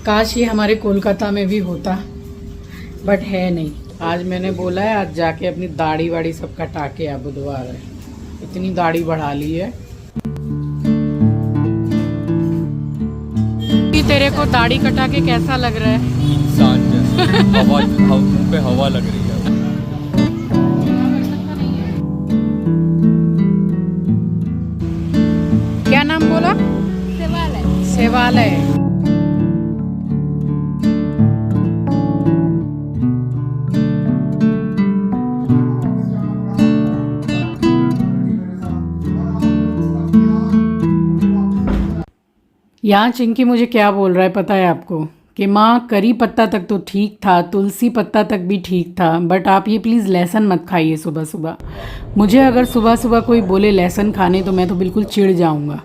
काश ये हमारे कोलकाता में भी होता, बट है नहीं। आज मैंने बोला है आज जाके अपनी दाढ़ी वाड़ी सब कटा के आ, बुधवार है, इतनी दाढ़ी बढ़ा ली है। तेरे को दाढ़ी कटा के कैसा लग रहा है? इंसान जैसा हवा मुंह पे हवा लग रही है। क्या नाम बोला? सेवालय। सेवालय। यहाँ चिंकी मुझे क्या बोल रहा है पता है आपको? कि माँ करी पत्ता तक तो ठीक था, तुलसी पत्ता तक भी ठीक था, बट आप ये प्लीज़ लहसुन मत खाइए सुबह सुबह। मुझे अगर सुबह सुबह कोई बोले लहसुन खाने तो मैं तो बिल्कुल चिढ़ जाऊँगा।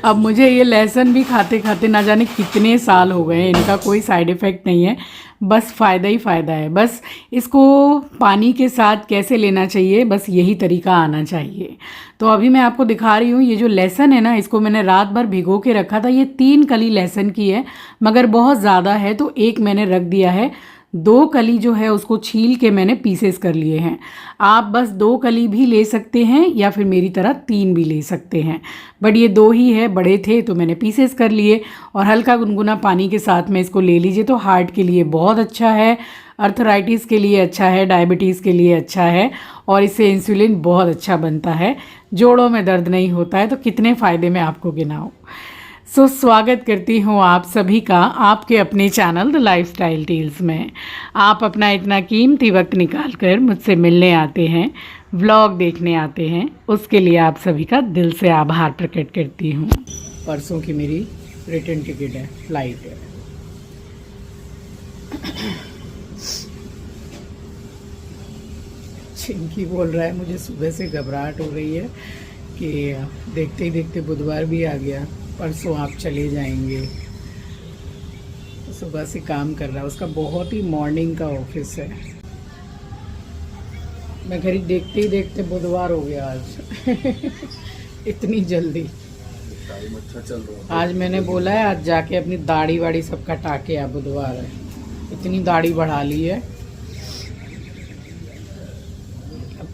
अब मुझे ये लहसुन भी खाते खाते ना जाने कितने साल हो गए हैं, इनका कोई साइड इफ़ेक्ट नहीं है, बस फ़ायदा ही फ़ायदा है। बस इसको पानी के साथ कैसे लेना चाहिए, बस यही तरीका आना चाहिए। तो अभी मैं आपको दिखा रही हूँ, ये जो लहसुन है ना, इसको मैंने रात भर भिगो के रखा था। ये 3 कली लहसुन की है, मगर बहुत ज़्यादा है तो एक मैंने रख दिया है। 2 कली जो है उसको छील के मैंने पीसेस कर लिए हैं। आप बस 2 कली भी ले सकते हैं या फिर मेरी तरह 3 भी ले सकते हैं, बट ये 2 ही है, बड़े थे तो मैंने पीसेस कर लिए। और हल्का गुनगुना पानी के साथ में इसको ले लीजिए, तो हार्ट के लिए बहुत अच्छा है, अर्थराइटिस के लिए अच्छा है, डायबिटीज़ के लिए अच्छा है, और इससे इंसुलिन बहुत अच्छा बनता है, जोड़ों में दर्द नहीं होता है। तो कितने फ़ायदे मैं आपको गिनाऊँ। सो स्वागत करती हूँ आप सभी का आपके अपने चैनल द लाइफस्टाइल टेल्स में। आप अपना इतना कीमती वक्त निकाल कर मुझसे मिलने आते हैं, व्लॉग देखने आते हैं, उसके लिए आप सभी का दिल से आभार प्रकट करती हूँ। परसों की मेरी रिटर्न टिकट है, फ्लाइट है। चिंकी बोल रहा है मुझे सुबह से घबराहट हो रही है कि देखते ही देखते बुधवार भी आ गया, परसों आप चले जाएंगे। सुबह से काम कर रहा है, उसका बहुत ही मॉर्निंग का ऑफिस है। मैं घर देखते ही देखते बुधवार हो गया आज। इतनी जल्दी टाइम अच्छा चल रहा है। आज मैंने बोला है आज जाके अपनी दाढ़ी वाड़ी सब कटा के आ, बुधवार है, इतनी दाढ़ी बढ़ा ली है।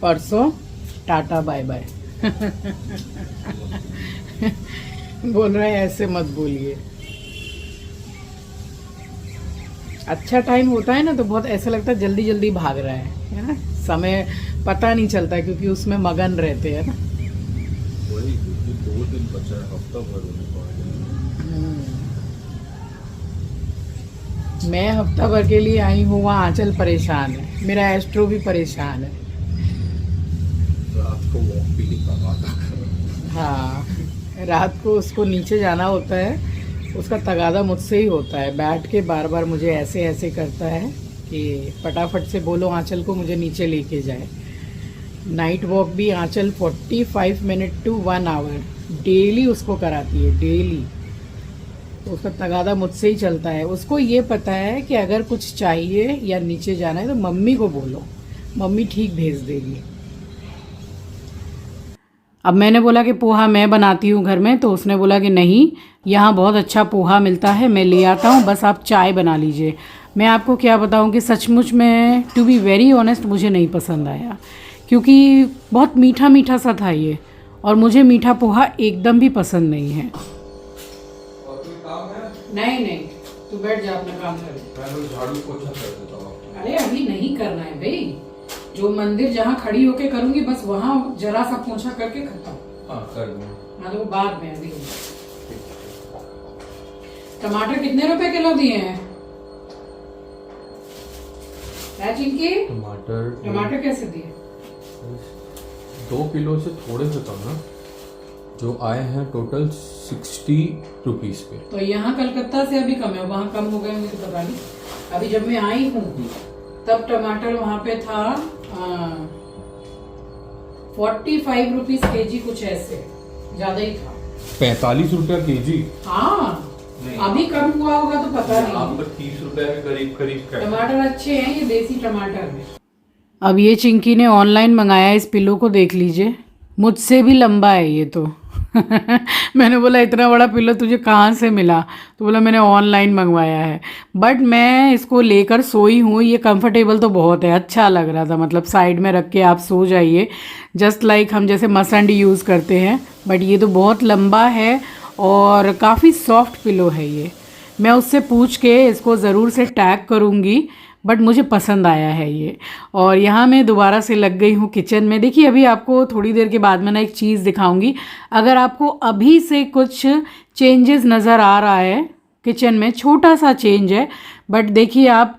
परसों टाटा बाय बाय। बोल रहे हैं ऐसे मत बोलिए। अच्छा टाइम होता है ना तो बहुत ऐसा लगता है जल्दी जल्दी भाग रहा है ना, समय पता नहीं चलता क्योंकि उसमें मगन रहते हैं ना। वही 2 दिन बचा है, हफ्ता भर होने को आ गया। मैं हफ्ता भर के लिए आई हूँ, वहाँ आंचल परेशान है, मेरा एस्ट्रो भी परेशान है। रात को वॉक भी निकाला था। हाँ, रात को उसको नीचे जाना होता है, उसका तगादा मुझसे ही होता है, बैठ के बार बार मुझे ऐसे ऐसे करता है कि फटाफट से बोलो आंचल को मुझे नीचे लेके जाए। नाइट वॉक भी आंचल 45 मिनट टू 1 आवर डेली उसको कराती है, डेली। तो उसका तगादा मुझसे ही चलता है। उसको ये पता है कि अगर कुछ चाहिए या नीचे जाना है तो मम्मी को बोलो, मम्मी ठीक भेज देगी। अब मैंने बोला कि पोहा मैं बनाती हूँ घर में, तो उसने बोला कि नहीं, यहाँ बहुत अच्छा पोहा मिलता है, मैं ले आता हूँ, बस आप चाय बना लीजिए। मैं आपको क्या बताऊँ कि सचमुच में टू बी वेरी ऑनेस्ट मुझे नहीं पसंद आया, क्योंकि बहुत मीठा मीठा सा था ये, और मुझे मीठा पोहा एकदम भी पसंद नहीं है। और कोई काम है? नहीं नहीं, तू बैठ जा, अपना काम कर। मैं झाड़ू पोछा कर देता हूँ। अरे अभी नहीं करना है भाई, जो मंदिर जहाँ खड़ी होके करूंगी बस वहाँ जरा सा पोंछा करके खत्म। हाँ कर दूँ। हाँ तो बाद में अभी। टमाटर कितने रुपए किलो दिए हैं? चिंकी टमाटर कैसे दिए? 2 किलो से थोड़े से कम ना, जो आए हैं टोटल 60 रुपीज पे। तो यहाँ कलकत्ता से अभी कम है, वहाँ कम हो गए मुझे पता नहीं। अभी जब मैं आई हूँ तब टमाटर वहाँ पे था 45 रुपीज केजी, कुछ ऐसे, ज्यादा ही था। 45 रुपया केजी? हाँ, अभी कम हुआ होगा तो पता नहीं। आपको 30 रुपए के करीब करीब टमाटर अच्छे हैं, ये देसी टमाटर है। अब ये चिंकी ने ऑनलाइन मंगाया, इस पिलो को देख लीजिए, मुझसे भी लंबा है ये तो। मैंने बोला इतना बड़ा पिलो तुझे कहाँ से मिला? तो बोला मैंने ऑनलाइन मंगवाया है। बट मैं इसको लेकर सोई हूँ, ये कंफर्टेबल तो बहुत है, अच्छा लग रहा था। मतलब साइड में रख के आप सो जाइए, जस्ट लाइक हम जैसे मसंड यूज़ करते हैं। बट ये तो बहुत लंबा है और काफ़ी सॉफ्ट पिलो है ये। मैं उससे पूछ के इसको ज़रूर से टैग करूँगी, बट मुझे पसंद आया है ये। और यहाँ मैं दोबारा से लग गई हूँ किचन में। देखिए अभी आपको थोड़ी देर के बाद मैं ना एक चीज़ दिखाऊंगी। अगर आपको अभी से कुछ चेंजेस नज़र आ रहा है किचन में, छोटा सा चेंज है, बट देखिए आप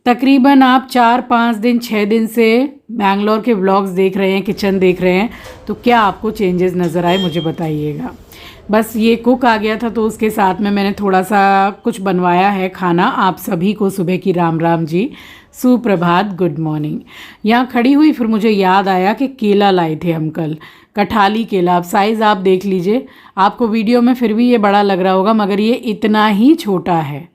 तकरीबन आप 4-5 दिन 6 दिन से बैंगलोर के व्लॉग्स देख रहे हैं, किचन देख रहे हैं, तो क्या आपको चेंजेस नज़र आए मुझे बताइएगा। बस ये कुक आ गया था तो उसके साथ में मैंने थोड़ा सा कुछ बनवाया है खाना। आप सभी को सुबह की राम राम जी, सुप्रभात, गुड मॉर्निंग। यहाँ खड़ी हुई फिर मुझे याद आया कि केला लाए थे हम कल, कठाली केला। अब साइज़ आप देख लीजिए, आपको वीडियो में फिर भी ये बड़ा लग रहा होगा, मगर ये इतना ही छोटा है,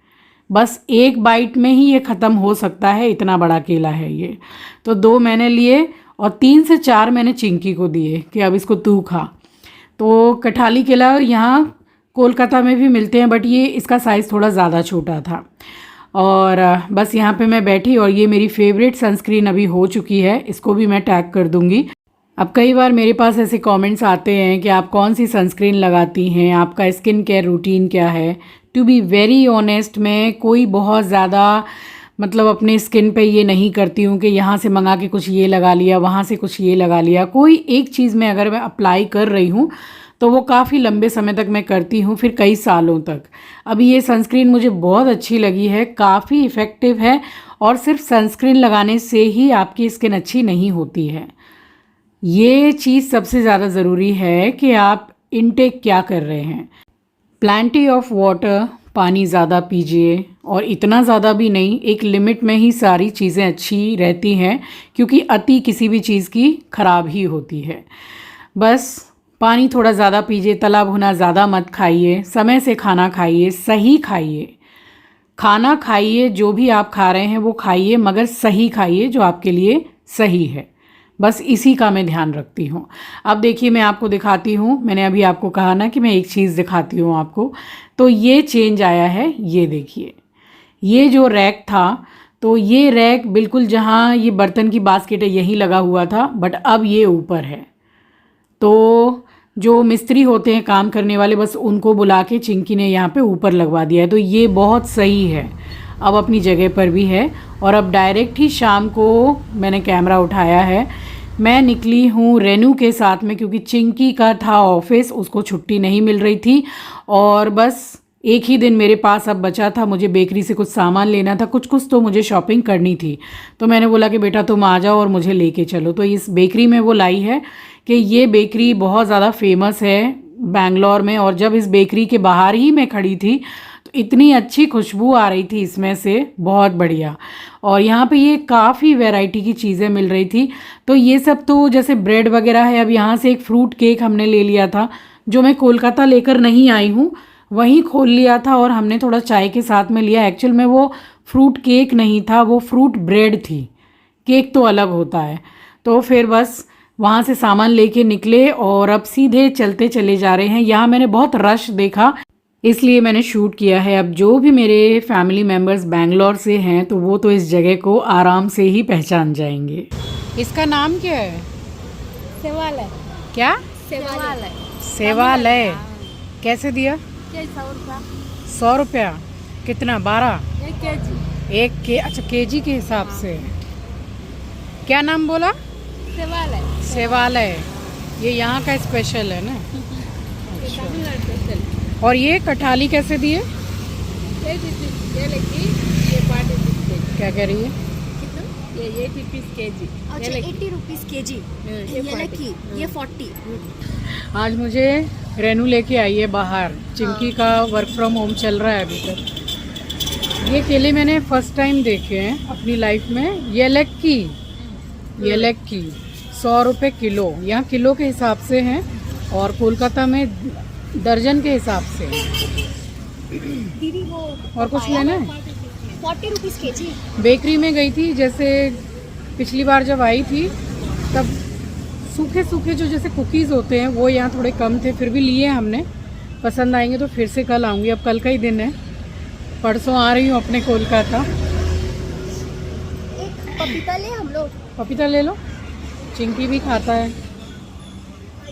बस एक बाइट में ही ये ख़त्म हो सकता है, इतना बड़ा केला है ये। तो 2 मैंने लिए और 3 से 4 मैंने चिंकी को दिए कि अब इसको तू खा। तो कठाली केला यहाँ कोलकाता में भी मिलते हैं, बट ये इसका साइज़ थोड़ा ज़्यादा छोटा था। और बस यहाँ पे मैं बैठी, और ये मेरी फेवरेट सनस्क्रीन अभी हो चुकी है, इसको भी मैं टैग कर दूँगी। अब कई बार मेरे पास ऐसे कमेंट्स आते हैं कि आप कौन सी सनस्क्रीन लगाती हैं, आपका स्किन केयर रूटीन क्या है। टू बी वेरी ऑनेस्ट, मैं कोई बहुत ज़्यादा मतलब अपने स्किन पे ये नहीं करती हूँ कि यहाँ से मंगा के कुछ ये लगा लिया, वहाँ से कुछ ये लगा लिया। कोई एक चीज़ में अगर मैं अप्लाई कर रही हूँ तो वो काफ़ी लंबे समय तक मैं करती हूँ, फिर कई सालों तक। अभी ये सनस्क्रीन मुझे बहुत अच्छी लगी है, काफ़ी इफ़ेक्टिव है। और सिर्फ सनस्क्रीन लगाने से ही आपकी स्किन अच्छी नहीं होती है, ये चीज़ सबसे ज़्यादा ज़रूरी है कि आप इनटेक क्या कर रहे हैं। प्लेंटी ऑफ वाटर, पानी ज़्यादा पीजिए, और इतना ज़्यादा भी नहीं, एक लिमिट में ही सारी चीज़ें अच्छी रहती हैं, क्योंकि अति किसी भी चीज़ की ख़राब ही होती है। बस पानी थोड़ा ज़्यादा पीजिए, तला भुना ज़्यादा मत खाइए, समय से खाना खाइए, सही खाइए। खाना खाइए, जो भी आप खा रहे हैं वो खाइए, मगर सही खाइए, जो आपके लिए सही है। बस इसी का मैं ध्यान रखती हूँ। अब देखिए मैं आपको दिखाती हूँ, मैंने अभी आपको कहा ना कि मैं एक चीज़ दिखाती हूँ आपको, तो ये चेंज आया है। ये देखिए, ये जो रैक था, तो ये रैक बिल्कुल जहाँ ये बर्तन की बास्केट है यहीं लगा हुआ था, बट अब ये ऊपर है। तो जो मिस्त्री होते हैं काम करने वाले, बस उनको बुला के चिंकी ने यहाँ पे ऊपर लगवा दिया है, तो ये बहुत सही है, अब अपनी जगह पर भी है। और अब डायरेक्ट ही शाम को मैंने कैमरा उठाया है। मैं निकली हूँ रेनू के साथ में, क्योंकि चिंकी का था ऑफिस, उसको छुट्टी नहीं मिल रही थी, और बस एक ही दिन मेरे पास अब बचा था। मुझे बेकरी से कुछ सामान लेना था, कुछ तो मुझे शॉपिंग करनी थी। तो मैंने बोला कि बेटा तुम आ जाओ और मुझे लेके चलो। तो इस बेकरी में वो लाई है कि ये बेकरी बहुत ज़्यादा फेमस है बैंगलोर में, और जब इस बेकरी के बाहर ही मैं खड़ी थी तो इतनी अच्छी खुशबू आ रही थी इसमें से, बहुत बढ़िया। और यहाँ पे ये काफ़ी वैरायटी की चीज़ें मिल रही थी। तो ये सब तो जैसे ब्रेड वगैरह है। अब यहाँ से एक फ्रूट केक हमने ले लिया था, जो मैं कोलकाता लेकर नहीं आई हूँ, वहीं खोल लिया था, और हमने थोड़ा चाय के साथ में लिया। एक्चुअल में वो फ्रूट केक नहीं था, वो फ्रूट ब्रेड थी, केक तो अलग होता है। तो फिर बस वहाँ से सामान लेके निकले और अब सीधे चलते चले जा रहे हैं। यहाँ मैंने बहुत रश देखा, इसलिए मैंने शूट किया है। अब जो भी मेरे फैमिली मेम्बर्स बैंगलोर से हैं तो वो तो इस जगह को आराम से ही पहचान जाएंगे। इसका नाम क्या है? सेवालय। क्या? सेवालय। सेवालय। कैसे दिया? 100 रुपया। 100 रुपया। कितना? 12? 1 केजी। अच्छा केजी के हिसाब से। क्या नाम बोला? सेवालय। सेवालय। ये यहाँ का स्पेशल है ना? तमिलनाडु स्पेशल। और ये कठाली कैसे दिए? ये लेगी, ये 40 रुपीस। क्या कह रही है? ये 80 रुपीस केजी। अच्छा 80 रुपीस केजी। ये लकी, ये 40। आज मुझे रेनू लेके आई है बाहर। चिंकी का वर्क फ्रॉम होम चल रहा है अभी तक। ये केले मैंने फर्स्ट टाइम देखे हैं अपनी लाइफ में। ये लकी 100 रुपये किलो। यहाँ किलो के हिसाब से हैं, और कोलकाता में दर्जन के हिसाब से। दीदी वो और कुछ लेना है? 40 रुपीस केजी। बेकरी में गई थी, जैसे पिछली बार जब आई थी तब सूखे सूखे जो जैसे कुकीज़ होते हैं वो यहाँ थोड़े कम थे, फिर भी लिए हमने। पसंद आएंगे तो फिर से कल आऊँगी, अब कल का ही दिन है, परसों आ रही हूँ अपने कोलकाता। एक पपीता ले हम लोग। पपीता ले लो, चिंकी भी खाता है,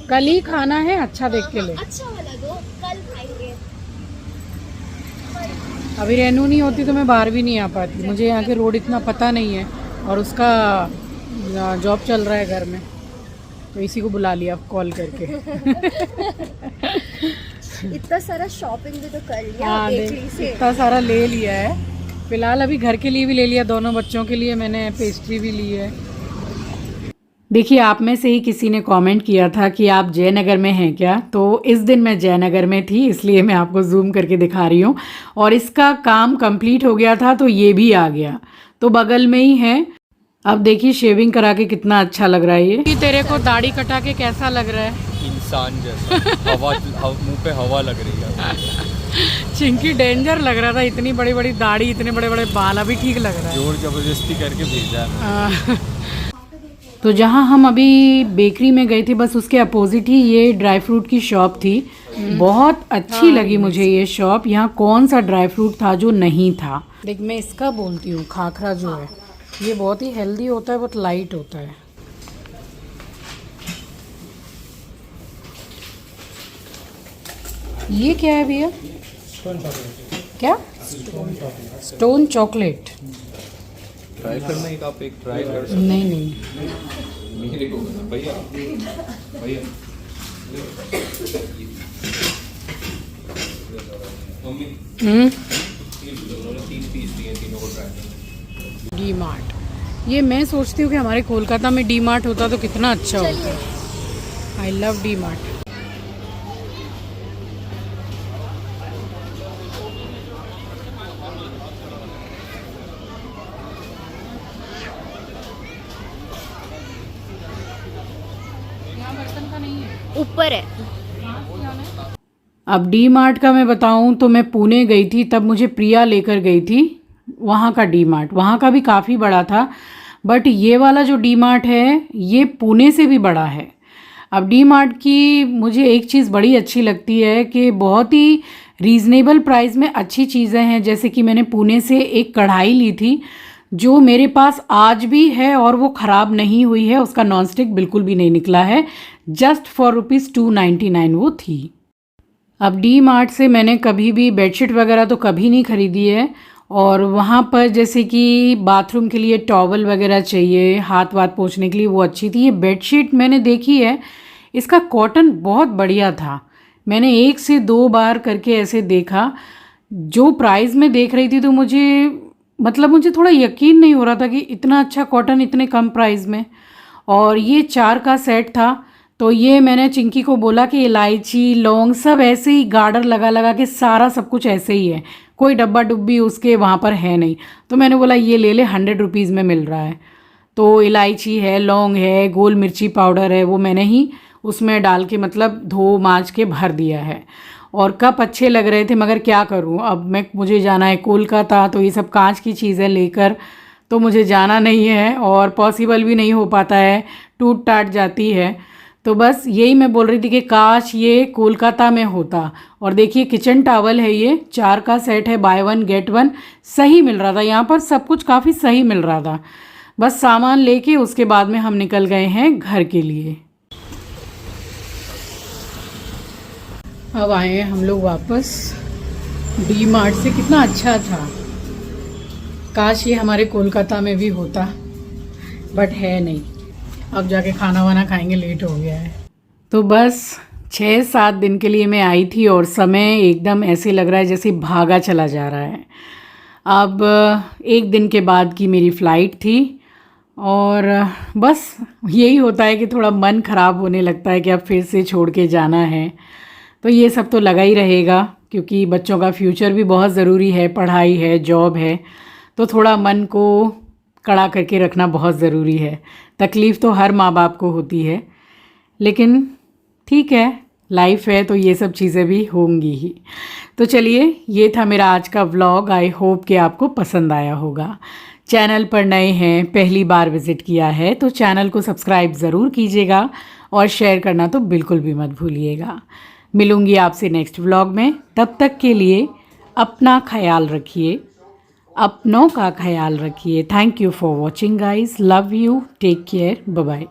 कल ही खाना है, अच्छा देख के ले। अच्छा वाला दो, कल खाएंगे। अभी रेनू नहीं होती तो मैं बाहर भी नहीं आ पाती, मुझे यहाँ के रोड इतना पता नहीं है, और उसका जॉब चल रहा है घर में, तो इसी को बुला लिया कॉल करके। इतना सारा शॉपिंग भी तो कर लिया हाँ बेकरी से। इतना सारा ले लिया है, फिलहाल अभी घर के लिए भी ले लिया, दोनों बच्चों के लिए मैंने पेस्ट्री भी ली है। देखिए, आप में से ही किसी ने कमेंट किया था कि आप जयनगर में हैं क्या, तो इस दिन मैं जयनगर में थी, इसलिए मैं आपको जूम करके दिखा रही हूँ। और इसका काम कंप्लीट हो गया था तो ये भी आ गया, तो बगल में ही है। अब देखिए शेविंग करा के कितना अच्छा लग रहा है ये। तेरे को दाढ़ी कटा के कैसा लग रहा है? इंसान जैसा, मुंह पे हवा लग रही है। चिंकी डेंजर लग रहा था, इतनी बड़ी बड़ी दाढ़ी, इतने बड़े बड़े बाल, अभी ठीक लग रहा है। जोर जबरदस्ती करके भेजा है। तो जहाँ हम अभी बेकरी में गए थे, बस उसके अपोजिट ही ये ड्राई फ्रूट की शॉप थी। बहुत अच्छी लगी मुझे ये शॉप। यहाँ कौन सा ड्राई फ्रूट था जो नहीं था? देख, मैं इसका बोलती हूँ, खाखरा जो है ये बहुत ही हेल्दी होता है, बहुत लाइट होता है। ये क्या है भैया? क्या? Stone chocolate. ट्राई करना एक, आप एक ट्राई कर सकते नहीं नहीं, मेरे को भैया भैया मम्मी 3 पीस दिए, तीनों को ट्राई करना। डी मार्ट, ये मैं सोचती हूँ कि हमारे कोलकाता में डी मार्ट होता तो कितना अच्छा होता। I love D mart. ऊपर है। अब डी मार्ट का मैं बताऊं तो मैं पुणे गई थी, तब मुझे प्रिया लेकर गई थी वहाँ का डी मार्ट। वहाँ का भी काफ़ी बड़ा था, बट ये वाला जो डी मार्ट है ये पुणे से भी बड़ा है। अब डी मार्ट की मुझे एक चीज़ बड़ी अच्छी लगती है कि बहुत ही रीज़नेबल प्राइस में अच्छी चीज़ें हैं। जैसे कि मैंने पुणे से एक कढ़ाई ली थी जो मेरे पास आज भी है और वो ख़राब नहीं हुई है, उसका नॉन स्टिक बिल्कुल भी नहीं निकला है। जस्ट फॉर ₹299 वो थी। अब डी मार्ट से मैंने कभी भी बेडशीट वगैरह तो कभी नहीं ख़रीदी है, और वहाँ पर जैसे कि बाथरूम के लिए टॉवल वगैरह चाहिए, हाथ वाथ पोंछने के लिए, वो अच्छी थी। ये बेडशीट मैंने देखी है, इसका कॉटन बहुत बढ़िया था। मैंने 1 से 2 बार करके ऐसे देखा। जो प्राइस में देख रही थी तो मुझे थोड़ा यकीन नहीं हो रहा था कि इतना अच्छा कॉटन इतने कम प्राइस में। और ये 4 का सेट था, तो ये मैंने चिंकी को बोला कि इलायची लौंग सब ऐसे ही गार्डर लगा लगा के सारा सब कुछ ऐसे ही है, कोई डब्बा डुब्बी उसके वहाँ पर है नहीं। तो मैंने बोला ये ले ले, 100 रुपीज़ में मिल रहा है। तो इलायची है, लौंग है, गोल मिर्ची पाउडर है, वो मैंने ही उसमें डाल के धो माँज के भर दिया है। और कप अच्छे लग रहे थे, मगर क्या करूँ, अब मुझे जाना है कोलकाता, तो ये सब कांच की चीज़ें लेकर तो मुझे जाना नहीं है और पॉसिबल भी नहीं हो पाता है, टूट टाट जाती है। तो बस यही मैं बोल रही थी कि काश ये कोलकाता में होता। और देखिए किचन टॉवल है, ये 4 का सेट है, बाय 1 गेट 1 सही मिल रहा था। यहाँ पर सब कुछ काफ़ी सही मिल रहा था। बस सामान लेके उसके बाद में हम निकल गए हैं घर के लिए। अब आए हैं हम लोग वापस डी मार्ट से। कितना अच्छा था, काश ये हमारे कोलकाता में भी होता, बट है नहीं। अब जाके खाना वाना खाएंगे, लेट हो गया है। तो बस 6-7 दिन के लिए मैं आई थी और समय एकदम ऐसे लग रहा है जैसे भागा चला जा रहा है। अब 1 दिन के बाद की मेरी फ़्लाइट थी, और बस यही होता है कि थोड़ा मन ख़राब होने लगता है कि अब फिर से छोड़ के जाना है। तो ये सब तो लगा ही रहेगा, क्योंकि बच्चों का फ्यूचर भी बहुत ज़रूरी है, पढ़ाई है, जॉब है, तो थोड़ा मन को कड़ा करके रखना बहुत ज़रूरी है। तकलीफ़ तो हर माँ बाप को होती है, लेकिन ठीक है, लाइफ है तो ये सब चीज़ें भी होंगी ही। तो चलिए, ये था मेरा आज का व्लॉग। आई होप कि आपको पसंद आया होगा। चैनल पर नए हैं, पहली बार विज़िट किया है तो चैनल को सब्सक्राइब ज़रूर कीजिएगा और शेयर करना तो बिल्कुल भी मत भूलिएगा। मिलूँगी आपसे नेक्स्ट व्लॉग में, तब तक के लिए अपना ख्याल रखिए, अपनों का ख्याल रखिए। Thank you for watching guys, love you, take care, bye bye.